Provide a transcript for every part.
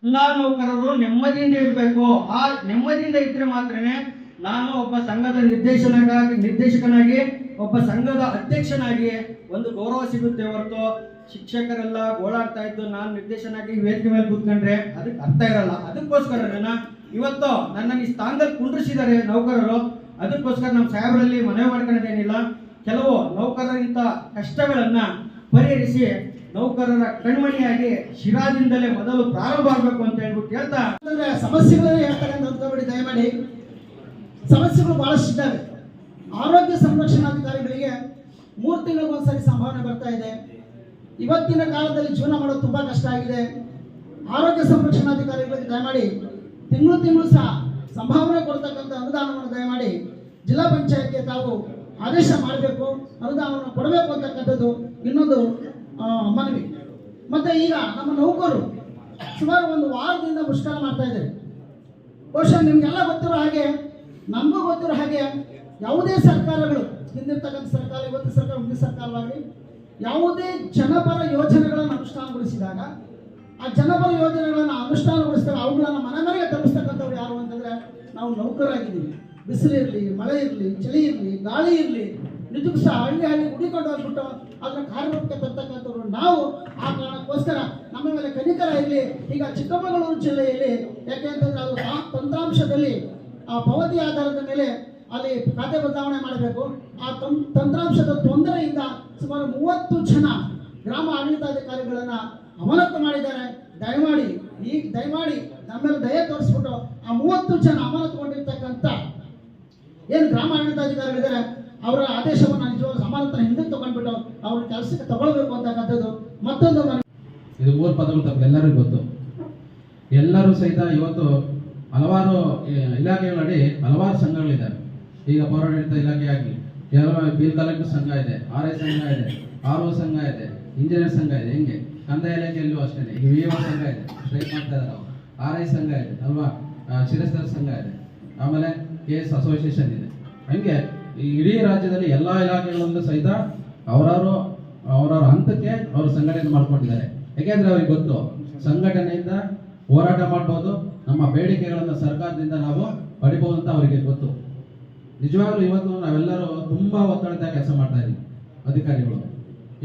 ಎಲ್ಲ ನೌಕರರು ನೆಮ್ಮದಿಯಿಂದ ಇರಬೇಕು. ಆ ನೆಮ್ಮದಿಯಿಂದ ಇದ್ರೆ ಮಾತ್ರನೇ ನಾನು ಒಬ್ಬ ಸಂಘದ ನಿರ್ದೇಶಕನಾಗಿ ಒಬ್ಬ ಸಂಘದ ಅಧ್ಯಕ್ಷನಾಗಿ ಒಂದು ಗೌರವ ಸಿಗುತ್ತೆ. ಹೊರತು ಶಿಕ್ಷಕರೆಲ್ಲ ಗೋಳಾಡ್ತಾ ಇದ್ದು ನಾನು ನಿರ್ದೇಶನಾಗಿ ವೇದಿಕೆ ಮೇಲೆ ಕೂತ್ಕೊಂಡ್ರೆ ಅದಕ್ಕೆ ಅರ್ಥ ಇರಲ್ಲ. ಅದಕ್ಕೋಸ್ಕರ ಇವತ್ತು ನನ್ನ ಈ ಸ್ಥಾನದಲ್ಲಿ ಕುಂಡ್ರಿಸಿದ್ದಾರೆ ನೌಕರರು. ಅದಕ್ಕೋಸ್ಕರ ನಮ್ಮ ಸಾಹೇಬರಲ್ಲಿ ಮನವಿ ಮಾಡ್ಕೊಳ್ಳೋದೇನಿಲ್ಲ, ಕೆಲವು ನೌಕರರಿಂದ ಕಷ್ಟಗಳನ್ನ ಪರಿಹರಿಸಿ ನೌಕರರ ಕಣ್ಮಣಿಯಾಗಿ ಶಿರಾದಿಂದಲೇ ಮೊದಲು ಪ್ರಾರಂಭ ಆಗಬೇಕು ಅಂತ ಹೇಳ್ಬಿಟ್ಟು ಹೇಳ್ತಾ ಸಮಸ್ಯೆಗಳನ್ನ ಹೇಳ್ತಾರೆ ಅಂತ ಅಂದ್ಕೊಬಿಡಿ. ದಯಮಾಡಿ ಸಮಸ್ಯೆಗಳು ಬಹಳಷ್ಟು ಇದ್ದಾವೆ. ಆರೋಗ್ಯ ಸಂರಕ್ಷಣಾಧಿಕಾರಿಗಳಿಗೆ 3 ತಿಂಗಳಿಗೊಂದ್ಸರಿ ಸಂಭಾವನೆ ಬರ್ತಾ ಇದೆ. ಇವತ್ತಿನ ಕಾಲದಲ್ಲಿ ಜೀವನ ಮಾಡೋದು ತುಂಬಾ ಕಷ್ಟ ಆಗಿದೆ. ಆರೋಗ್ಯ ಸಂರಕ್ಷಣಾಧಿಕಾರಿಗಳಿಗೆ ದಯಮಾಡಿ ತಿಂಗಳು ಸಹ ಸಂಭಾವನೆ ಕೊಡ್ತಕ್ಕಂಥ ಅನುದಾನವನ್ನು ದಯಮಾಡಿ ಜಿಲ್ಲಾ ಪಂಚಾಯತ್ಗೆ ತಾವು ಆದೇಶ ಮಾಡಬೇಕು, ಅನುದಾನವನ್ನು ಕೊಡಬೇಕು ಅಂತಕ್ಕಂಥದ್ದು ಇನ್ನೊಂದು ಮನವಿ. ಮತ್ತೆ ಈಗ ನಮ್ಮ ನೌಕರರು ಸುಮಾರು 1 ವಾರದಿಂದ ಮುಷ್ಕರ ಮಾಡ್ತಾ ಇದ್ದಾರೆ. ಬಹುಶಃ ನಿಮ್ಗೆಲ್ಲ ಗೊತ್ತಿರೋ ಹಾಗೆ, ನಮಗೂ ಗೊತ್ತಿರೋ ಹಾಗೆ, ಯಾವುದೇ ಸರ್ಕಾರಗಳು, ಹಿಂದಿರ್ತಕ್ಕಂಥ ಸರ್ಕಾರ, ಇವತ್ತು ಸರ್ಕಾರ, ಮುಂದಿನ ಸರ್ಕಾರವಾಗಲಿ, ಯಾವುದೇ ಜನಪರ ಯೋಜನೆಗಳನ್ನು ಅನುಷ್ಠಾನಗೊಳಿಸಿದಾಗ ಆ ಜನಪರ ಯೋಜನೆಗಳನ್ನು ಅನುಷ್ಠಾನಗೊಳಿಸಿದಾಗ ಅವುಗಳನ್ನು ಮನೆಗೆ ತಲುಪಿಸ್ತಕ್ಕಂಥವ್ರು ಯಾರು ಅಂತಂದ್ರೆ ನಾವು ನೌಕರಾಗಿದ್ದೀವಿ. ಬಿಸಿಲಿರಲಿ, ಮಳೆ ಇರಲಿ, ಚಳಿ ಇರಲಿ, ಗಾಳಿ ಇರಲಿ, ನಿಜಕ್ಕೂ ಸಹ ಹಳ್ಳಿ ಹುಡಿಕೊಂಡು ಹೋಗ್ಬಿಟ್ಟು ಅದನ್ನ ಕಾರ್ಯರೂಪಕ್ಕೆ ತರ್ತಕ್ಕಂಥವ್ರು ನಾವು. ಆ ಕಾರಣಕ್ಕೋಸ್ಕರ ನಮ್ಮ ಮೇಲೆ ಕನಿಕರ ಇರಲಿ. ಈಗ ಚಿಕ್ಕಮಗಳೂರು ಜಿಲ್ಲೆಯಲ್ಲಿ ಯಾಕೆ ಅಂತಂದ್ರೆ ಅದು ತಂತ್ರಾಂಶದಲ್ಲಿ ಆ ಪಾವತಿ ಆಧಾರದ ಮೇಲೆ ಅಲ್ಲಿ ಖಾತೆ ಬದಲಾವಣೆ ಮಾಡಬೇಕು. ಆ ತಂತ್ರಾಂಶದ ತೊಂದರೆಯಿಂದ ಸುಮಾರು 30 ಜನ ಗ್ರಾಮ ಆಡಳಿತಾಧಿಕಾರಿಗಳನ್ನ ಅಮಾನತು ಮಾಡಿದ್ದಾರೆ. ದಯಮಾಡಿ ನಮ್ಮೆಲ್ಲ ದಯೆ ತೋರಿಸ್ಬಿಟ್ಟು ಆ 30 ಜನ ಅಮಾನತುಗೊಂಡಿರ್ತಕ್ಕಂಥ ಏನು ಗ್ರಾಮ ಆಡಳಿತಾಧಿಕಾರಿಗಳಿದ್ದಾರೆ ಅವರ ಆದೇಶವನ್ನು ನಿಜವಾಗ್ಲೂ ಅಮಾನತನ ಹಿಂದಕ್ಕೆ ತಗೊಂಡ್ಬಿಟ್ಟು ಅವ್ರ ಕೆಲಸಕ್ಕೆ ತಗೊಳ್ಬೇಕು ಅಂತಕ್ಕಂಥದ್ದು ಮತ್ತೊಂದು. ಇದು 3 ಪದಗಳು ತಮಗೆಲ್ಲರಿಗೂ ಗೊತ್ತು. ಎಲ್ಲರೂ ಸಹಿತ ಇವತ್ತು ಹಲವಾರು ಇಲಾಖೆಗಳಡಿ ಹಲವಾರು ಸಂಘಗಳಿದ್ದಾವೆ. ಈಗ ಪೌರಾಡಳಿತ ಇಲಾಖೆ ಆಗಲಿ, ಬಿಲ್ ಕಲೆಕ್ಟರ್ ಸಂಘ ಇದೆ, RI ಸಂಘ ಇದೆ, RO ಸಂಘ ಇದೆ, ಇಂಜಿನಿಯರ್ ಸಂಘ ಇದೆ, ಹಿಂಗೆ ಕಂದಾಯ ಇಲಾಖೆಯಲ್ಲೂ ಅಷ್ಟೇ. ಈಗ VO ಸಂಘ ಇದೆ, ಸ್ಟ್ರೈಕ್ ಮಾಡ್ತಾ ಇದ್ದಾರೆ. RI ಸಂಘ ಇದೆ ಅಲ್ವಾ, ಶಿರಸ್ತರ ಸಂಘ ಇದೆ, ಆಮೇಲೆ KS ಅಸೋಸಿಯೇಷನ್ ಇದೆ. ಹಂಗೆ ಈ ಇಡೀ ರಾಜ್ಯದಲ್ಲಿ ಎಲ್ಲ ಇಲಾಖೆಗಳಲ್ಲೂ ಸಹಿತ ಅವರವರ ಹಂತಕ್ಕೆ ಅವರು ಸಂಘಟನೆ ಮಾಡ್ಕೊಂಡಿದ್ದಾರೆ. ಯಾಕೆಂದ್ರೆ ಅವ್ರಿಗೆ ಗೊತ್ತು ಸಂಘಟನೆಯಿಂದ ಹೋರಾಟ ಮಾಡ್ಬೋದು, ನಮ್ಮ ಬೇಡಿಕೆಗಳನ್ನು ಸರ್ಕಾರದಿಂದ ನಾವು ಪಡಿಬಹುದು ಅಂತ ಅವರಿಗೆ ಗೊತ್ತು. ನಿಜವಾಗ್ಲೂ ಇವತ್ತು ನಾವೆಲ್ಲರೂ ತುಂಬಾ ಒತ್ತಡದ ಕೆಲಸ ಮಾಡ್ತಾ ಇದ್ದೀವಿ. ಅಧಿಕಾರಿಗಳು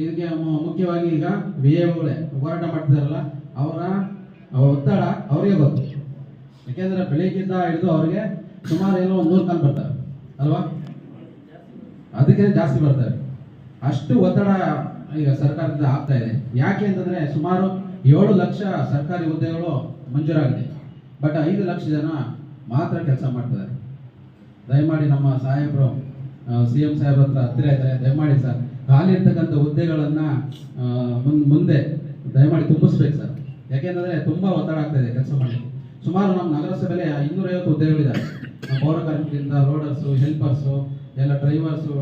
ಇದಕ್ಕೆ ಮುಖ್ಯವಾಗಿ ಈಗ VAಗಳೇ ಹೋರಾಟ ಮಾಡ್ತಿದಾರಲ್ಲ, ಅವರ ಒತ್ತಡ ಅವರಿಗೆ ಗೊತ್ತು. ಯಾಕೆಂದ್ರೆ ಬೆಳಿಗ್ಗಿಂದ ಹಿಡಿದು ಅವ್ರಿಗೆ ಸುಮಾರು ಏನೋ 100 ಕಾಲ್ ಬರ್ತಾರೆ ಅಲ್ವಾ, ಅದಕ್ಕೆ ಜಾಸ್ತಿ ಬರ್ತಾರೆ. ಅಷ್ಟು ಒತ್ತಡ ಈಗ ಸರ್ಕಾರದಿಂದ ಆಗ್ತಾ ಇದೆ. ಯಾಕೆ ಅಂತಂದ್ರೆ ಸುಮಾರು 7 ಲಕ್ಷ ಸರ್ಕಾರಿ ಹುದ್ದೆಗಳು ಮಂಜೂರಾಗಿದೆ. ಬಟ್ 5 ಲಕ್ಷ ಜನ ಮಾತ್ರ ಕೆಲಸ ಮಾಡ್ತಿದ್ದಾರೆ. ದಯಮಾಡಿ ನಮ್ಮ ಸಾಹೇಬರು CM ಸಾಹೇಬ್ರ ಹತ್ತಿರ ಇದ್ದಾರೆ, ದಯಮಾಡಿ ಸರ್ ಖಾಲಿ ಇರ್ತಕ್ಕಂಥ ಹುದ್ದೆಗಳನ್ನ ಮುಂದೆ ದಯಮಾಡಿ ತುಂಬಿಸ್ಬೇಕು ಸರ್. ಯಾಕೆಂದ್ರೆ ತುಂಬಾ ಒತ್ತಡ ಆಗ್ತಾ ಇದೆ ಕೆಲಸ ಮಾಡಿ. ಸುಮಾರು ನಮ್ಮ ನಗರಸಭೆಯಲ್ಲಿ 250 ಹುದ್ದೆಗಳಿದ್ದಾರೆ. ನಮ್ಮ ಪೌರ ಕಾರ್ಮಿಕರಿಂದ ರೋಡರ್ಸು, ಹೆಲ್ಪರ್ಸು, ಎಲ್ಲ ಡ್ರೈವರ್ಸು,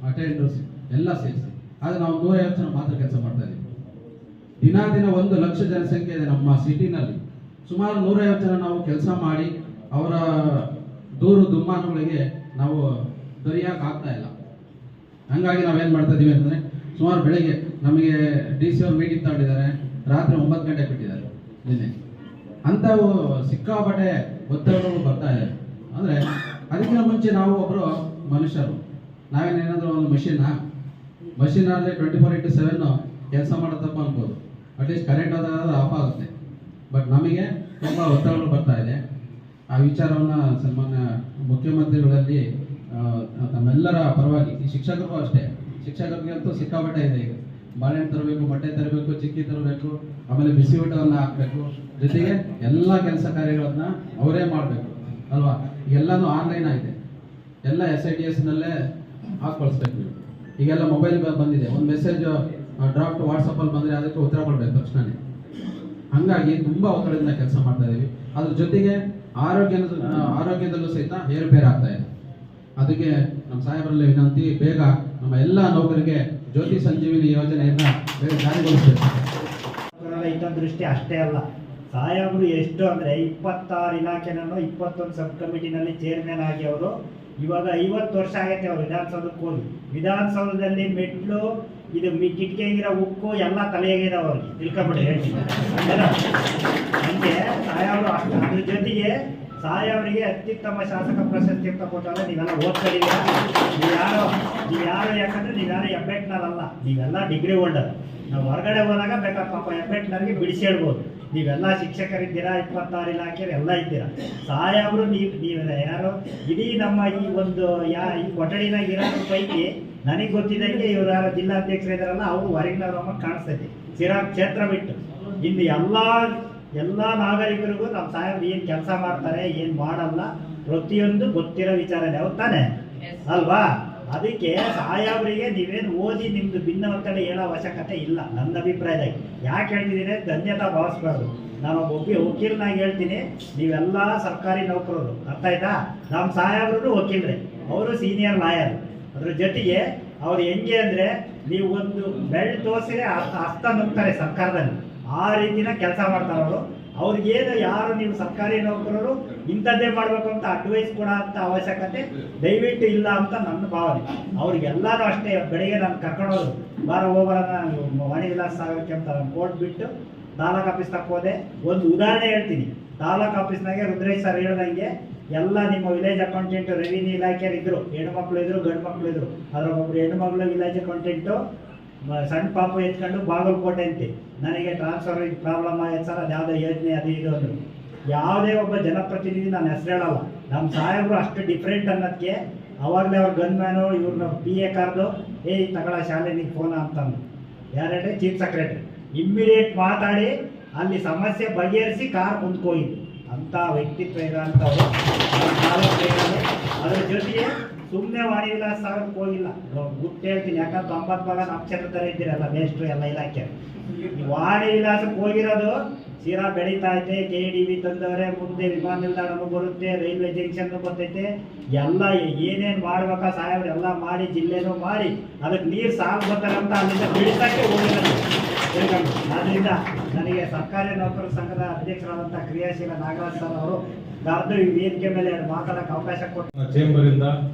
ಅಟೆಂಡರ್ಸ್ ಎಲ್ಲ ಸೇರಿಸಿ. ಆದರೆ ನಾವು 150 ಜನ ಮಾತ್ರ ಕೆಲಸ ಮಾಡ್ತಾ ಇದ್ದೀವಿ. ದಿನ 1 ಲಕ್ಷ ಜನಸಂಖ್ಯೆ ಇದೆ ನಮ್ಮ ಸಿಟಿನಲ್ಲಿ. ಸುಮಾರು 150 ಜನ ನಾವು ಕೆಲಸ ಮಾಡಿ ಅವರ ದುಮ್ಮಾನಗಳಿಗೆ ನಾವು ದೊರೆಯಕ್ಕೆ ಆಗ್ತಾ ಇಲ್ಲ. ಹಂಗಾಗಿ ನಾವೇನು ಮಾಡ್ತಾ ಇದೀವಿ ಅಂತಂದ್ರೆ ಸುಮಾರು ಬೆಳಗ್ಗೆ ನಮಗೆ DC ಅವ್ರು ಮೀಟಿಂಗ್ ತಗೊಂಡಿದ್ದಾರೆ, ರಾತ್ರಿ 9 ಗಂಟೆಗೆ ಬಿಟ್ಟಿದ್ದಾರೆ ನಿನ್ನೆ. ಅಂಥವು ಸಿಕ್ಕಾಪಟ್ಟೆ ಒತ್ತಡಗಳು ಬರ್ತಾ ಇದೆ. ಅಂದರೆ ಅದಕ್ಕಿಂತ ಮುಂಚೆ ನಾವು ಒಬ್ಬರು ಮನುಷ್ಯರು, ನಾವೇನೇನಾದರೂ ಒಂದು ಮಷಿನ್ ಆದರೆ 24/7 ಕೆಲಸ ಮಾಡೋದಪ್ಪ ಅನ್ಬೋದು. ಅಟ್ಲೀಸ್ಟ್ ಕರೆಂಟ್ ಆದಾಗ ಆಫ್ ಆಗುತ್ತೆ. ಬಟ್ ನಮಗೆ ತುಂಬ ಒತ್ತಡಗಳು ಬರ್ತಾ ಇದೆ. ಆ ವಿಚಾರವನ್ನು ಸನ್ಮಾನ್ಯ ಮುಖ್ಯಮಂತ್ರಿಗಳಲ್ಲಿ ನಮ್ಮೆಲ್ಲರ ಪರವಾಗಿ, ಈ ಶಿಕ್ಷಕರಿಗೂ ಅಷ್ಟೇ, ಶಿಕ್ಷಕರಿಗಂತೂ ಸಿಕ್ಕಾಪಟ್ಟೆ ಇದೆ. ಈಗ ಬಾಳೆಹಣ್ಣು ತರಬೇಕು, ಬಟ್ಟೆ ತರಬೇಕು, ಚಿಕ್ಕಿ ತರಬೇಕು, ಆಮೇಲೆ ಬಿಸಿ ಊಟವನ್ನು ಹಾಕಬೇಕು, ಜೊತೆಗೆ ಎಲ್ಲ ಕೆಲಸ ಕಾರ್ಯಗಳನ್ನ ಅವರೇ ಮಾಡಬೇಕು ಅಲ್ವಾ. ಎಲ್ಲನೂ ಆನ್ಲೈನ್ ಆಗಿದೆ, ಎಲ್ಲ SIDS-ನಲ್ಲೇ ಹಾಕಿ ಈಗೆಲ್ಲ ಮೊಬೈಲ್ ಬಂದಿದೆ. ಒಂದು ಮೆಸೇಜ್ ಡ್ರಾಫ್ಟ್ ವಾಟ್ಸಪ್ಪಲ್ಲಿ ಬಂದರೆ ಅದಕ್ಕೆ ಉತ್ತರ ಕೊಡಬೇಕು ತಕ್ಷಣನೇ. ಹಂಗಾಗಿ ತುಂಬ ಒತ್ತಡದಿಂದ ಕೆಲಸ ಮಾಡ್ತಾ ಇದ್ದೀವಿ. ಅದ್ರ ಜೊತೆಗೆ ಆರೋಗ್ಯದಲ್ಲೂ ಸಹಿತ ಏರುಪೇರು ಆಗ್ತಾ ಇದೆ. ಅದಕ್ಕೆ ನಮ್ಮ ಸಾಹೇಬರಲ್ಲಿ ವಿನಂತಿ, ಬೇಗ ನಮ್ಮ ಎಲ್ಲ ನೌಕರಿಗೆ ಜ್ಯೋತಿ ಸಂಜೀವಿನಿ ಯೋಜನೆಯನ್ನ ಬೇಗ ಜಾರಿಗೊಳಿಸಬೇಕು. ಹಿತದೃಷ್ಟಿ ಅಷ್ಟೇ ಅಲ್ಲ, ಸಾಹೇಬರು ಎಷ್ಟು ಅಂದರೆ 26 ಇಲಾಖೆನೂ 21 ಸಬ್ ಕಮಿಟಿನಲ್ಲಿ ಚೇರ್ಮನ್ ಆಗಿ ಅವರು ಇವಾಗ 50 ವರ್ಷ ಆಗೈತೆ. ಅವರು ವಿಧಾನಸೌಧಕ್ಕೆ ಹೋಗಿ, ವಿಧಾನಸೌಧದಲ್ಲಿ ಮೆಟ್ಲು ಇದು ಕಿಟಕಿಯಾಗಿರೋ ಉಕ್ಕು ಎಲ್ಲ ತಲೆಯಾಗಿದಾವ ಅವ್ರಿಗೆ ತಿಳ್ಕೊಂಬಿಡಿ ಹೇಳ್ತೀನಿ ಹಂಗೆ ಸಾಯವರು ಅಷ್ಟು ಅದ್ರ ಜೊತೆಗೆ ಸಾಯವರಿಗೆ ಅತ್ಯುತ್ತಮ ಶಾಸಕ ಪ್ರಶಸ್ತಿ ಅಂತ ಕೊಟ್ಟಾಗ ನೀವೆಲ್ಲ ಓದ್ಕೊಂಡಿದ್ದೀರಾ. ನೀವ್ಯಾರು ಯಾಕಂದ್ರೆ ನೀವ್ಯಾರು ಹೆಬ್ಬೆಟ್ನರಲ್ಲ, ನೀವೆಲ್ಲ ಡಿಗ್ರಿ ಹೋಲ್ಡರ್. ನಾವು ಹೊರಗಡೆ ಹೋದಾಗ ಬೇಕಾದ್ರೆ ಪಾಪ ಹೆಬ್ಬೆಟ್ನರಿಗೆ ಬಿಡಿಸಿ ಹೇಳ್ಬೋದು. ನೀವೆಲ್ಲ ಶಿಕ್ಷಕರಿದ್ದೀರಾ, 26 ಇಲಾಖೆಯರು ಎಲ್ಲ ಇದ್ದೀರಾ. ಸಾಯವರು ನೀವು ಯಾರು ಇಡೀ ನಮ್ಮ ಈ ಒಂದು ಈ ಕೊಠಡಿನಾಗ ಇರೋ ಪೈಕಿ ನನಗೆ ಗೊತ್ತಿದ್ದಂಗೆ ಇವರು ಯಾರು ಜಿಲ್ಲಾಧ್ಯಕ್ಷರಿದ್ದಾರಲ್ಲ ಅವರು ಹೊರಗಿನವ್ರಮ್ಮ ಕಾಣಿಸ್ತೈತಿ ಚಿರಾಗ್ ಕ್ಷೇತ್ರ ಬಿಟ್ಟು. ಇನ್ನು ಎಲ್ಲ ನಾಗರಿಕರಿಗೂ ನಮ್ಮ ಸಾಹೇಬ್ ಏನು ಕೆಲಸ ಮಾಡ್ತಾರೆ ಏನು ಮಾಡಲ್ಲ ಪ್ರತಿಯೊಂದು ಗೊತ್ತಿರೋ ವಿಚಾರನೇ, ಹೌದು ತಾನೆ ಅಲ್ವಾ? ಅದಕ್ಕೆ ಸಾಹೇಬ್ರಿಗೆ ನೀವೇನು ಓದಿ ನಿಮ್ದು ಭಿನ್ನವರ್ತನೆ ಹೇಳೋ ಅವಶ್ಯಕತೆ ಇಲ್ಲ ನನ್ನ ಅಭಿಪ್ರಾಯದಾಗ. ಯಾಕೆ ಹೇಳ್ತಿದ್ದೀನಿ ಧನ್ಯತಾ ಭಾವಿಸ್ಬಾರ್ದು. ನಾನು ವಕೀಲನಾಗಿ ಹೇಳ್ತೀನಿ, ನೀವೆಲ್ಲ ಸರ್ಕಾರಿ ನೌಕರರು, ಅರ್ಥ ಆಯ್ತಾ? ನಮ್ಮ ಸಾಹೇಬ್ರು ವಕೀಲರೇ, ಅವರು ಸೀನಿಯರ್ ಲಾಯರ್. ಅದ್ರ ಜೊತೆಗೆ ಅವ್ರು ಹೆಂಗೆ ಅಂದರೆ ನೀವು ಒಂದು ಬೆಲ್ಟ್ ತೋರಿಸಿದ್ರೆ ಹಸ್ತ ನುಗ್ತಾರೆ ಸರ್ಕಾರದಲ್ಲಿ, ಆ ರೀತಿನ ಕೆಲಸ ಮಾಡ್ತಾರೆ ಅವರು. ಅವ್ರಿಗೇನು ಯಾರು ನೀವು ಸರ್ಕಾರಿ ನೌಕರರು ಇಂಥದ್ದೇ ಮಾಡಬೇಕು ಅಂತ ಅಡ್ವೈಸ್ ಕೊಡೋ ಅಂತ ಅವಶ್ಯಕತೆ ದಯವಿಟ್ಟು ಇಲ್ಲ ಅಂತ ನನ್ನ ಭಾವನೆ. ಅವ್ರಿಗೆಲ್ಲರೂ ಅಷ್ಟೇ. ಬೆಳಿಗ್ಗೆ ನಾನು ಕರ್ಕೊಂಡೋದು ಹೋಗೋಣ ವಾಣಿ ವಿಲಾಸ ಸಾಗರಕ್ಕೆ ಅಂತ ನಾನು ಕೋರ್ಟ್ ಬಿಟ್ಟು ತಾಲೂಕು ಆಫೀಸ್ ಹೋದೆ. ಒಂದು ಉದಾಹರಣೆ ಹೇಳ್ತೀನಿ. ತಾಲೂಕು ಆಫೀಸ್ನಾಗೆ ರುದ್ರೇಶ್ ಸರ್ ಹೇಳ್ದಂಗೆ ಎಲ್ಲ ನಿಮ್ಮ ವಿಲೇಜ್ ಅಕೌಂಟೆಂಟು ರೆವಿನ್ಯೂ ಇಲಾಖೆಯರು ಇದ್ರು, ಹೆಣ್ಮಕ್ಳು ಇದ್ರು, ಗಂಡು ಮಕ್ಳು ಇದ್ರು. ಅದ್ರ ಒಬ್ರು ಹೆಣ್ಮಕ್ಳು ವಿಲೇಜ್ ಅಕೌಂಟೆಂಟು ಸಣ್ಣ ಪಾಪು ಎತ್ಕೊಂಡು ಬಾಗಲಕೋಟೆ ಅಂತೆ ನನಗೆ ಟ್ರಾನ್ಸ್ಫರ್ ಪ್ರಾಬ್ಲಮ್ ಆಯ್ತು ಸರ್, ಅದು ಯಾವುದೋ ಯೋಜನೆ ಅದು ಇದು ಅಂದರು. ಯಾವುದೇ ಒಬ್ಬ ಜನಪ್ರತಿನಿಧಿ ನಾನು ಹೆಸರು ಹೇಳಲ್ಲ. ನಮ್ಮ ಸಾಹೇಬರು ಅಷ್ಟು ಡಿಫ್ರೆಂಟ್ ಅನ್ನೋದಕ್ಕೆ ಅವಾಗಲೇ ಅವ್ರ ಗನ್ ಮ್ಯಾನು ಇವ್ರನ್ನ PA ಕಾರ್ದು ತಗೊಳ ಶಾಲೆನಿಗೆ ಫೋನ್ ಅಂತಂದು ಯಾರೇ ಚೀಫ್ ಸೆಕ್ರೆಟರಿ ಇಮ್ಮಿಡಿಯೇಟ್ ಮಾತಾಡಿ ಅಲ್ಲಿ ಸಮಸ್ಯೆ ಬಗೆಹರಿಸಿ ಕಾರ್ ಮುಂದ್ಕೋಗಿದ್ದು ಅಂಥ ವ್ಯಕ್ತಿತ್ವ ಇರೋಂಥವ್ರು. ಅದ್ರ ಜೊತೆಗೆ ಸುಮ್ಮನೆ ವಾಣಿ ವಿಲಾಸ ಸಾಗರಕ್ಕೆ ಹೋಗಿಲ್ಲ, ಗುಟ್ಟು ಹೇಳ್ತೀನಿ. ಯಾಕಂದ್ರೆ 90 ಭಾಗ ನಕ್ಷತ್ರ ಥರ ಇದ್ದೀರಲ್ಲ ಮೇಷ್ಟ್ರು ಎಲ್ಲ ಇಲಾಖೆ. ವಾಣಿ ವಿಲಾಸಕ್ಕೆ ಹೋಗಿರೋದು ಸೀರಾ ಬೆಳೀತಾ ಐತೆ. KDB ತಂದವರೆ, ಮುಂದೆ ವಿಮಾನ ನಿಲ್ದಾಣನೂ ಬರುತ್ತೆ, ರೈಲ್ವೆ ಜಂಕ್ಷನ್ ಬರ್ತೈತೆ. ಎಲ್ಲ ಏನೇನು ಮಾಡ್ಬೇಕಾ ಸಾಹೇಬ್ರು ಎಲ್ಲ ಮಾಡಿ, ಜಿಲ್ಲೆನೂ ಮಾಡಿ ಅದಕ್ಕೆ ನೀರು ಸಾಕು ಬರ್ತಾರೆ ಅಂತ ಅಲ್ಲಿಂದ ಬಿಡಿಸೋಕ್ಕೆ ಹೋಗಿರೋದು. ಆದ್ದರಿಂದ ನನಗೆ ಸರ್ಕಾರಿ ನೌಕರರ ಸಂಘದ ಅಧ್ಯಕ್ಷರಾದಂಥ ಕ್ರಿಯಾಶೀಲ ನಾಗರಾಜ್ ಸರ್ ಅವರು ಕರೆದು ಈ ವೇದಿಕೆ ಮೇಲೆ ಮಾತಾಡೋಕ್ಕೆ ಅವಕಾಶ ಕೊಟ್ಟು ಚೇಂಬರ್ ಇಂದ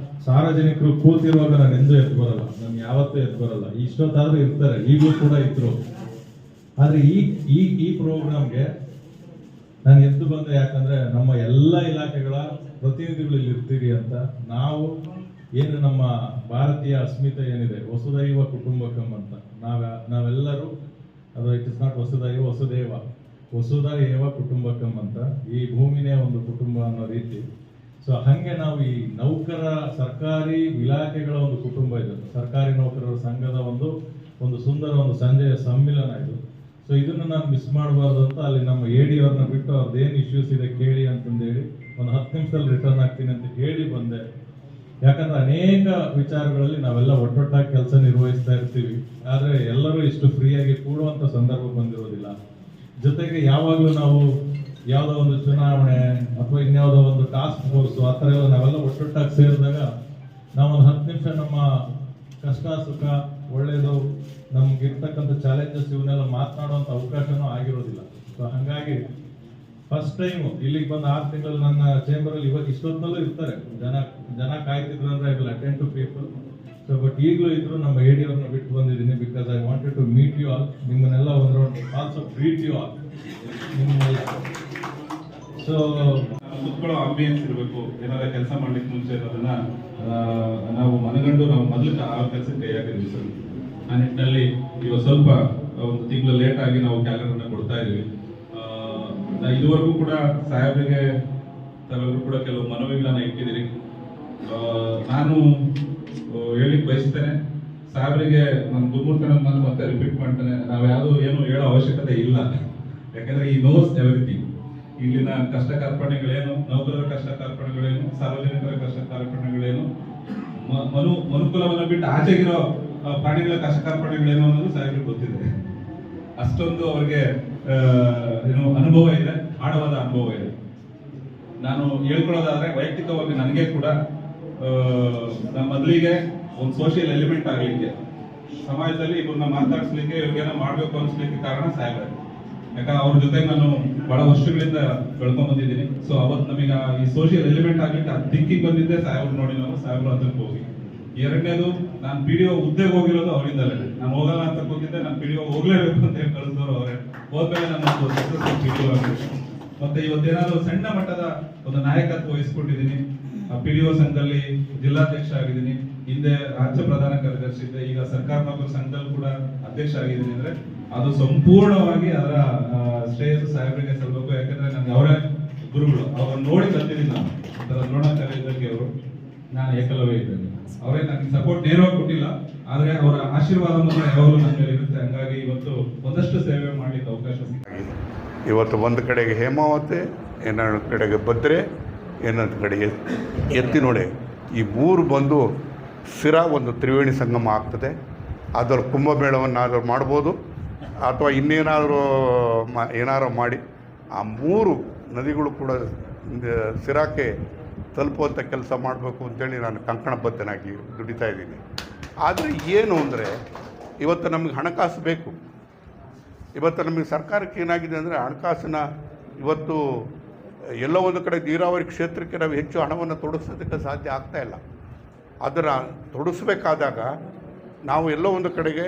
ಸಾರ್ವಜನಿಕರು ಕೂತಿರುವಾಗ ನಾನು ಎಂದೂ ಎದ್ದು ಬರಲ್ಲ, ನಾನು ಯಾವತ್ತೂ ಎದ್ದು ಬರಲ್ಲ. ಇಷ್ಟೊತ್ತಾದ್ರೂ ಇರ್ತಾರೆ, ಈಗಲೂ ಕೂಡ ಇದ್ರು. ಆದ್ರೆ ಈ ಪ್ರೋಗ್ರಾಮ್ಗೆ ನಾನು ಎದ್ದು ಬಂದೆ ಯಾಕಂದ್ರೆ ನಮ್ಮ ಎಲ್ಲ ಇಲಾಖೆಗಳ ಪ್ರತಿನಿಧಿಗಳು ಇಲ್ಲಿ ಇರ್ತೀರಿ ಅಂತ. ನಾವು ಏನು ನಮ್ಮ ಭಾರತೀಯ ಅಸ್ಮಿತೆ ಏನಿದೆ, ವಸುದೈವ ಕುಟುಂಬಕಂ ಅಂತ, ನಾವೆಲ್ಲರೂ ಅದು ಇಟ್ ಇಸ್ ನಾಟ್ ವಸುದೈವ ಕುಟುಂಬಕಂ ಅಂತ, ಈ ಭೂಮಿನೇ ಒಂದು ಕುಟುಂಬ ಅನ್ನೋ ರೀತಿ. ಸೊ ಹಂಗೆ ನಾವು ಈ ಸರ್ಕಾರಿ ಇಲಾಖೆಗಳ ಒಂದು ಕುಟುಂಬ ಇದೆ, ಸರ್ಕಾರಿ ನೌಕರರ ಸಂಘದ ಒಂದು ಸುಂದರ ಒಂದು ಸಂಜೆಯ ಸಮ್ಮಿಲನ ಇದು. ಸೊ ಇದನ್ನು ನಾನು ಮಿಸ್ ಮಾಡಬಾರ್ದು ಅಂತ ಅಲ್ಲಿ ನಮ್ಮ AD ಅವ್ರನ್ನ ಬಿಟ್ಟು ಅವ್ರದ್ದೇನು ಇಶ್ಯೂಸ್ ಇದೆ ಕೇಳಿ ಅಂತಂದೇಳಿ ಒಂದು 10 ನಿಮಿಷದಲ್ಲಿ ರಿಟರ್ನ್ ಆಗ್ತೀನಿ ಅಂತ ಹೇಳಿ ಬಂದೆ. ಯಾಕಂದ್ರೆ ಅನೇಕ ವಿಚಾರಗಳಲ್ಲಿ ನಾವೆಲ್ಲ ಒಟ್ಟೊಟ್ಟಾಗಿ ಕೆಲಸ ನಿರ್ವಹಿಸ್ತಾ ಇರ್ತೀವಿ, ಆದ್ರೆ ಎಲ್ಲರೂ ಇಷ್ಟು ಫ್ರೀಯಾಗಿ ಕೂಡುವಂತ ಸಂದರ್ಭ ಬಂದಿರೋದಿಲ್ಲ. ಜೊತೆಗೆ ಯಾವಾಗಲೂ ನಾವು ಯಾವುದೋ ಒಂದು ಚುನಾವಣೆ ಅಥವಾ ಇನ್ಯಾವುದೋ ಒಂದು ಟಾಸ್ಕ್ ಫೋರ್ಸ್ ಆ ಥರ ಎಲ್ಲ ನಾವೆಲ್ಲ ಒಟ್ಟೊಟ್ಟಾಗಿ ಸೇರಿದಾಗ ನಾವೊಂದು 10 ನಿಮಿಷ ನಮ್ಮ ಕಷ್ಟ ಸುಖ ಒಳ್ಳೇದು ನಮ್ಗಿರ್ತಕ್ಕಂಥ ಚಾಲೆಂಜಸ್ ಇವನ್ನೆಲ್ಲ ಮಾತನಾಡುವಂಥ ಅವಕಾಶನೂ ಆಗಿರೋದಿಲ್ಲ. ಸೊ ಹಾಗಾಗಿ ಫಸ್ಟ್ ಟೈಮ್ ಇಲ್ಲಿಗೆ ಬಂದ 6 ತಿಂಗಳು ನನ್ನ ಚೇಂಬರಲ್ಲಿ ಇವಾಗ ಇಷ್ಟೊತ್ತಲ್ಲೂ ಇರ್ತಾರೆ ಜನ ಕಾಯ್ತಿದ್ರು ಅಂದ್ರೆ I will attend to people. So but ಈಗಲೂ ಇದ್ರು ನಮ್ಮ AD ಅವ್ರನ್ನ ಬಿಟ್ಟು ಬಂದಿದ್ದೀನಿ because I wanted to meet you all, ನಿಮ್ಮನ್ನೆಲ್ಲ ಒಂದು round also treat you all ನಿಮ್ಮನ್ನೆಲ್ಲ. ಸೊ ಕುತ್ಕೊಳ್ಳೋ ಆಂಬಿಯನ್ಸ್ ಇರಬೇಕು. ಏನಾರ ಕೆಲಸ ಮಾಡ್ಲಿಕ್ಕೆ ಮುಂಚೆ ಅದನ್ನ ನಾವು ಮನಗಂಡು ನಾವು ಮೊದಲು ಆ ಕೆಲಸಕ್ಕೆ ಕೈ ಹಾಕಿದ್ವಿ ಸರ್. ಆ ನಿಟ್ಟಿನಲ್ಲಿ ಇವಾಗ ಸ್ವಲ್ಪ ಒಂದು ತಿಂಗಳು ಲೇಟ್ ಆಗಿ ನಾವು ಕ್ಯಾಲೆಂಡರ್ನ ಕೊಡ್ತಾ ಇದೀವಿ. ಇದುವರೆಗೂ ಕೂಡ ಸಾಹೇಬರಿಗೆ ತಾವೆಲ್ಲರೂ ಕೂಡ ಕೆಲವು ಮನವಿಗಳನ್ನ ಇಟ್ಟಿದ್ದೀರಿ. ನಾನು ಹೇಳಿಕ್ ಬಯಸ್ತೇನೆ, ಸಾಹೇಬರಿಗೆ ನಾನು ಗುರುಮೂರ್ತನ ನಾನು ಮತ್ತೆ ರಿಪೀಟ್ ಮಾಡ್ತೇನೆ, ನಾವು ಏನು ಹೇಳೋ ಅವಶ್ಯಕತೆ ಇಲ್ಲ. ಯಾಕಂದ್ರೆ ಈ ನೋಸ್ ಎವ್ರಿಥಿಂಗ್. ಇಲ್ಲಿನ ಕಷ್ಟ ಕಾರ್ಪಣ್ಯಗಳೇನು, ನೌಕರರ ಕಷ್ಟ ಕಾರ್ಪಣ್ಯಗಳೇನು, ಸಾರ್ವಜನಿಕರ ಕಷ್ಟ ಕಾರ್ಪಣ್ಯಗಳೇನು, ಮನುಕುಲವನ್ನ ಬಿಟ್ಟು ಆಚೆಗಿರೋ ಪ್ರಾಣಿಗಳ ಕಷ್ಟ ಕಾರ್ಪಣ್ಯಗಳೇನು ಅನ್ನೋದು ಸಾಹೇಬರಿಗೆ ಗೊತ್ತಿದೆ. ಅಷ್ಟೊಂದು ಅವ್ರಿಗೆ ಅನುಭವ ಇದೆ, ಆಳವಾದ ಅನುಭವ ಇದೆ. ನಾನು ಹೇಳ್ಕೊಳ್ಳೋದಾದ್ರೆ ವೈಯಕ್ತಿಕವಾಗಿ ನನಗೆ ಕೂಡ ಮೊದಲಿಗೆ ಒಂದು ಸೋಷಿಯಲ್ ಎಲಿಮೆಂಟ್ ಆಗಲಿಕ್ಕೆ, ಸಮಾಜದಲ್ಲಿ ಇವ್ರನ್ನ ಮಾತಾಡಿಸ್ಲಿಕ್ಕೆ, ಇವ್ರಿಗೇನೋ ಮಾಡ್ಬೇಕು ಅನ್ಸ್ಲಿಕ್ಕೆ ಕಾರಣ ಸಾಹೇಬ್ರೆ. ಯಾಕಂದ್ರೆ ಅವ್ರ ಜೊತೆ ನಾನು ಬಹಳ ವರ್ಷಗಳಿಂದ ಬೆಳ್ಕೊಂಡ್ ಬಂದಿದ್ದೀನಿ. ಸೊ ಅವತ್ತು ನಮಗೆ ಈ ಸೋಷಿಯಲ್ ಎಲಿಮೆಂಟ್ ಆಗ್ಲಿಕ್ಕೆ ಅದು ದಿಕ್ಕಿಗೆ ಬಂದಿದ್ದೆ ಸಾಹೇಬ್ರು ನೋಡಿ, ನಾವು ಸಾಹೇಬ್ರು ಅದಕ್ಕೆ ಹೋಗಿ ಎರಡನೇದು ನಾನು PDO ಹುದ್ದೆಗೆ ಹೋಗಿರೋದು ಅವರಿಂದಲೇ. ನಾನು ಹೋಗಲ್ಲ ಅಂತ ಕೂತಿದ್ದೆ, ನಾನು PDO ಹೋಗ್ಲೇಬೇಕು ಅಂತ ಹೇಳಿ ಕಳಿಸಿದವರು ಅವರೇ. ಹೋದ್ಮೇಲೆ ನಾನು ಸಕ್ಸಸ್ಫುಲ್ PDO ಆಗಬೇಕು. ಮತ್ತೆ ಇವತ್ತೇನಾದ್ರು ಸಣ್ಣ ಮಟ್ಟದ ಒಂದು ನಾಯಕತ್ವ ವಹಿಸ್ಕೊಂಡಿದ್ದೀನಿ. PDO ಸಂಘದಲ್ಲಿ ಜಿಲ್ಲಾಧ್ಯಕ್ಷ ಆಗಿದ್ದೀನಿ, ಹಿಂದೆ ರಾಜ್ಯ ಪ್ರಧಾನ ಕಾರ್ಯದರ್ಶಿ ಇದ್ದೆ, ಈಗ ಸರ್ಕಾರ ನೌಕರ ಸಂಘದಲ್ಲಿ ಕೂಡ ಅಧ್ಯಕ್ಷ ಆಗಿದ್ದೀನಿ. ಅಂದ್ರೆ ಅದು ಸಂಪೂರ್ಣವಾಗಿ ಅದರ ಶ್ರೇಯಸ್ಸು ಸಾಹೇಬರಿಗೆ ಸಲ್ಲಬೇಕು. ಯಾಕಂದ್ರೆ ನನಗೆ ಅವರೇ ಗುರುಗಳು, ಅವ್ರನ್ನ ನೋಡಿ ಕಲ್ತಿದ್ದೀನಿ ನಾನು. ದ್ರೋಣಾಚಾರ್ಯ ಇದ್ದಂಗೆ ಅವರು, ನಾನು ಏಕಲವ್ಯ ಇದ್ದೇನೆ. ಅವರೇ ನನಗೆ ಸಪೋರ್ಟ್ ನೇರವಾಗಿ ಕೊಟ್ಟಿಲ್ಲ, ಆದ್ರೆ ಅವರ ಆಶೀರ್ವಾದ ಮಾತ್ರ ಯಾವಾಗಲೂ ನನ್ನ ಮೇಲೆ ಇರುತ್ತೆ. ಹಂಗಾಗಿ ಇವತ್ತು ಒಂದಷ್ಟು ಸೇವೆ ಮಾಡಲಿಕ್ಕೆ ಅವಕಾಶ ಸಿಕ್ಕಿದೆ. ಇವತ್ತು ಒಂದು ಕಡೆಗೆ ಹೇಮಾವತಿ, ಇನ್ನೊಂದು ಕಡೆಗೆ ಭದ್ರೆ, ಇನ್ನೊಂದು ಕಡೆಗೆ ಎತ್ತಿನೊಡೆ, ಈ ಮೂರು ಬಂದು ಸ್ಥಿರ ಒಂದು ತ್ರಿವೇಣಿ ಸಂಗಮ ಆಗ್ತದೆ. ಅದರ ಕುಂಭಮೇಳವನ್ನಾದರೂ ಮಾಡ್ಬೋದು ಅಥವಾ ಇನ್ನೇನಾದರೂ ಏನಾದರೂ ಮಾಡಿ ಆ ಮೂರು ನದಿಗಳು ಕೂಡ ಸ್ಥಿರಕ್ಕೆ ತಲುಪುವಂಥ ಕೆಲಸ ಮಾಡಬೇಕು ಅಂತೇಳಿ ನಾನು ಕಂಕಣಬದ್ಧನಾಗಿ ದುಡಿತಾ ಇದ್ದೀನಿ. ಆದರೆ ಏನು ಅಂದರೆ ಇವತ್ತು ನಮಗೆ ಹಣಕಾಸು ಬೇಕು. ಇವತ್ತು ನಮಗೆ ಸರ್ಕಾರಕ್ಕೆ ಏನಾಗಿದೆ ಅಂದರೆ ಹಣಕಾಸಿನ ಇವತ್ತು ಎಲ್ಲ ಒಂದು ಕಡೆ ನೀರಾವರಿ ಕ್ಷೇತ್ರಕ್ಕೆ ನಾವು ಹೆಚ್ಚು ಹಣವನ್ನು ತೊಡಗಿಸೋದಕ್ಕೆ ಸಾಧ್ಯ ಆಗ್ತಾಯಿಲ್ಲ. ಅದರ ತೊಡಗಿಸ್ಬೇಕಾದಾಗ ನಾವು ಎಲ್ಲೋ ಒಂದು ಕಡೆಗೆ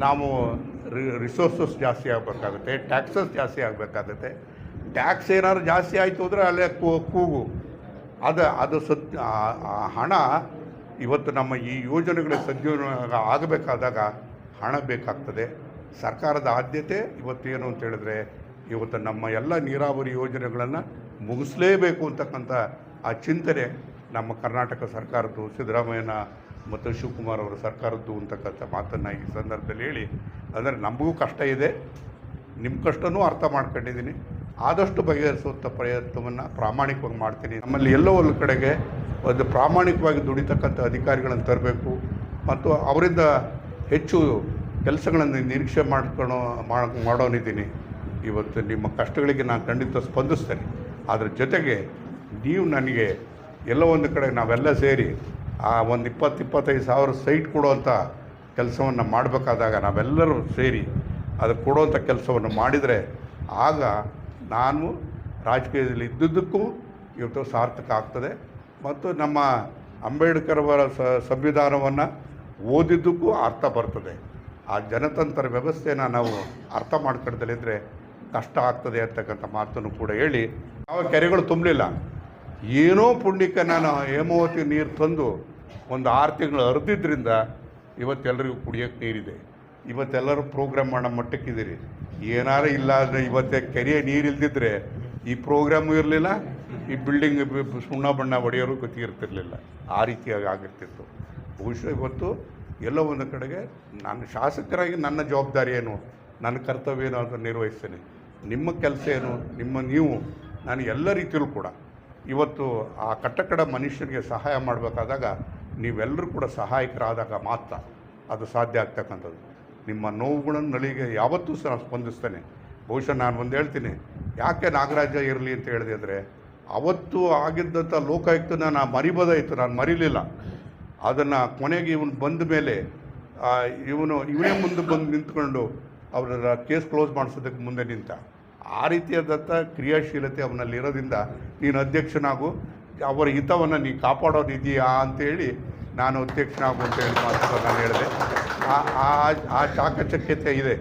ನಾವು ರಿಸೋರ್ಸಸ್ ಜಾಸ್ತಿ ಆಗಬೇಕಾಗುತ್ತೆ, ಟ್ಯಾಕ್ಸಸ್ ಜಾಸ್ತಿ ಆಗಬೇಕಾಗುತ್ತೆ. ಟ್ಯಾಕ್ಸ್ ಏನಾದ್ರು ಜಾಸ್ತಿ ಆಯಿತು ಅಂದರೆ ಅಲ್ಲೇ ಕೂಗು. ಅದು ಹಣ ಇವತ್ತು ನಮ್ಮ ಈ ಯೋಜನೆಗಳ ಸದ್ವಿನಿಯೋಗ ಆಗಬೇಕಾದಾಗ ಹಣ ಬೇಕಾಗ್ತದೆ. ಸರ್ಕಾರದ ಆದ್ಯತೆ ಇವತ್ತೇನು ಅಂತ ಹೇಳಿದ್ರೆ ಇವತ್ತು ನಮ್ಮ ಎಲ್ಲ ನೀರಾವರಿ ಯೋಜನೆಗಳನ್ನು ಮುಗಿಸಲೇಬೇಕು ಅಂತಕ್ಕಂಥ ಆ ಚಿಂತನೆ ನಮ್ಮ ಕರ್ನಾಟಕ ಸರ್ಕಾರದ್ದು, ಸಿದ್ದರಾಮಯ್ಯನ ಮತ್ತು ಶಿವಕುಮಾರ್ ಅವರ ಸರ್ಕಾರದ್ದು ಅಂತಕ್ಕಂಥ ಮಾತನ್ನು ಈ ಸಂದರ್ಭದಲ್ಲಿ ಹೇಳಿ, ಅಂದರೆ ನಮಗೂ ಕಷ್ಟ ಇದೆ, ನಿಮ್ಮ ಕಷ್ಟನೂ ಅರ್ಥ ಮಾಡ್ಕೊಂಡಿದ್ದೀನಿ. ಆದಷ್ಟು ಬಗೆಹರಿಸುವಂಥ ಪ್ರಯತ್ನವನ್ನು ಪ್ರಾಮಾಣಿಕವಾಗಿ ಮಾಡ್ತೀನಿ. ನಮ್ಮಲ್ಲಿ ಎಲ್ಲೋ ಒಂದು ಕಡೆಗೆ ಒಂದು ಪ್ರಾಮಾಣಿಕವಾಗಿ ದುಡಿತಕ್ಕಂಥ ಅಧಿಕಾರಿಗಳನ್ನು ತರಬೇಕು ಮತ್ತು ಅವರಿಂದ ಹೆಚ್ಚು ಕೆಲಸಗಳನ್ನು ನಿರೀಕ್ಷೆ ಮಾಡೋನಿದ್ದೀನಿ. ಇವತ್ತು ನಿಮ್ಮ ಕಷ್ಟಗಳಿಗೆ ನಾನು ಖಂಡಿತ ಸ್ಪಂದಿಸ್ತೇನೆ. ಅದರ ಜೊತೆಗೆ ನೀವು ನನಗೆ ಎಲ್ಲೋ ಒಂದು ಕಡೆ ನಾವೆಲ್ಲ ಸೇರಿ ಆ ಒಂದು 20-25 ಸಾವಿರ ಸೈಟ್ ಕೊಡುವಂಥ ಕೆಲಸವನ್ನು ಮಾಡಬೇಕಾದಾಗ ನಾವೆಲ್ಲರೂ ಸೇರಿ ಅದು ಕೊಡುವಂಥ ಕೆಲಸವನ್ನು ಮಾಡಿದರೆ ಆಗ ನಾನು ರಾಜಕೀಯದಲ್ಲಿ ಇದ್ದುದಕ್ಕೂ ಇವತ್ತು ಸಾರ್ಥಕ ಆಗ್ತದೆ ಮತ್ತು ನಮ್ಮ ಅಂಬೇಡ್ಕರ್ ಅವರ ಸಂವಿಧಾನವನ್ನು ಓದಿದ್ದಕ್ಕೂ ಅರ್ಥ ಬರ್ತದೆ. ಆ ಜನತಂತ್ರ ವ್ಯವಸ್ಥೆಯನ್ನು ನಾವು ಅರ್ಥ ಮಾಡ್ಕೊಳ್ದಲ್ಲಿದ್ದರೆ ಕಷ್ಟ ಆಗ್ತದೆ ಅಂತಕ್ಕಂಥ ಮಾತನ್ನು ಕೂಡ ಹೇಳಿ, ಯಾವ ಕೆರೆಗಳು ತುಂಬಲಿಲ್ಲ, ಏನೋ ಪುಣ್ಯಕ್ಕೆ ನಾನು ಹೇಮಾವತಿ ನೀರು ತಂದು ಒಂದು 6 ತಿಂಗಳು ಹರಿದಿದ್ದರಿಂದ ಇವತ್ತೆಲ್ಲರಿಗೂ ಕುಡಿಯೋಕ್ಕೆ ನೀರಿದೆ. ಇವತ್ತೆಲ್ಲರೂ ಪ್ರೋಗ್ರಾಮ್ ಮಾಡೋ ಮಟ್ಟಕ್ಕಿದ್ದೀರಿ. ಏನಾರು ಇಲ್ಲ ಅಂದರೆ ಇವತ್ತೇ ಕೆರೆಯ ನೀರು ಇಲ್ದಿದ್ರೆ ಈ ಪ್ರೋಗ್ರಾಮು ಇರಲಿಲ್ಲ, ಈ ಬಿಲ್ಡಿಂಗ್ ಸುಣ್ಣ ಬಣ್ಣ ಹೊಡೆಯೋರು ಗೊತ್ತಿರ್ತಿರ್ಲಿಲ್ಲ. ಆ ರೀತಿಯಾಗಿ ಆಗಿರ್ತಿತ್ತು. ಬಹುಶಃ ಇವತ್ತು ಎಲ್ಲೋ ಒಂದು ಕಡೆಗೆ ನಾನು ಶಾಸಕರಾಗಿ ನನ್ನ ಜವಾಬ್ದಾರಿ ಏನು, ನನ್ನ ಕರ್ತವ್ಯ ಏನು ಅಂತ ನಿರ್ವಹಿಸ್ತೇನೆ. ನಿಮ್ಮ ಕೆಲಸ ಏನು, ನೀವು ನಾನು ಎಲ್ಲ ರೀತಿಯಲ್ಲೂ ಕೂಡ ಇವತ್ತು ಆ ಕಟ್ಟಕಡ ಮನುಷ್ಯನಿಗೆ ಸಹಾಯ ಮಾಡಬೇಕಾದಾಗ ನೀವೆಲ್ಲರೂ ಕೂಡ ಸಹಾಯಕರಾದಾಗ ಮಾತ್ರ ಅದು ಸಾಧ್ಯ ಆಗ್ತಕ್ಕಂಥದ್ದು. ನಿಮ್ಮ ನೋವುಗಳನ್ನು ನಳಿಗೆ ಯಾವತ್ತೂ ಸಹ ಸ್ಪಂದಿಸ್ತೇನೆ. ಬಹುಶಃ ನಾನು ಒಂದು ಹೇಳ್ತೀನಿ, ಯಾಕೆ ನಾಗರಾಜ ಇರಲಿ ಅಂತ ಹೇಳಿದೆ ಅಂದರೆ ಅವತ್ತು ಆಗಿದ್ದಂಥ ಲೋಕಾಯುಕ್ತನ ನಾನು ಮರಿಬೋದಾಯಿತು, ನಾನು ಮರಿಲಿಲ್ಲ. ಅದನ್ನು ಕೊನೆಗೆ ಇವನು ಬಂದ ಮೇಲೆ ಇವನೇ ಮುಂದೆ ಬಂದು ನಿಂತ್ಕೊಂಡು ಅವರ ಕೇಸ್ ಕ್ಲೋಸ್ ಮಾಡಿಸೋದಕ್ಕೆ ಮುಂದೆ ನಿಂತ. ಆ ರೀತಿಯಾದಂಥ ಕ್ರಿಯಾಶೀಲತೆ ಅವನಲ್ಲಿ ಇರೋದ್ರಿಂದ ನೀನು ಅಧ್ಯಕ್ಷನಾಗು, ಅವರ ಹಿತವನ್ನು ನೀ ಕಾಪಾಡೋದಿದೆಯಾ ಅಂತೇಳಿ ನಾನು ಅಧ್ಯಕ್ಷನಾಗು ಅಂತೇಳಿ ಮಾತ್ರ ನಾನು ಹೇಳಿದೆ. ಆ ಚಾಕಚಕ್ಯತೆ ಇದೆ.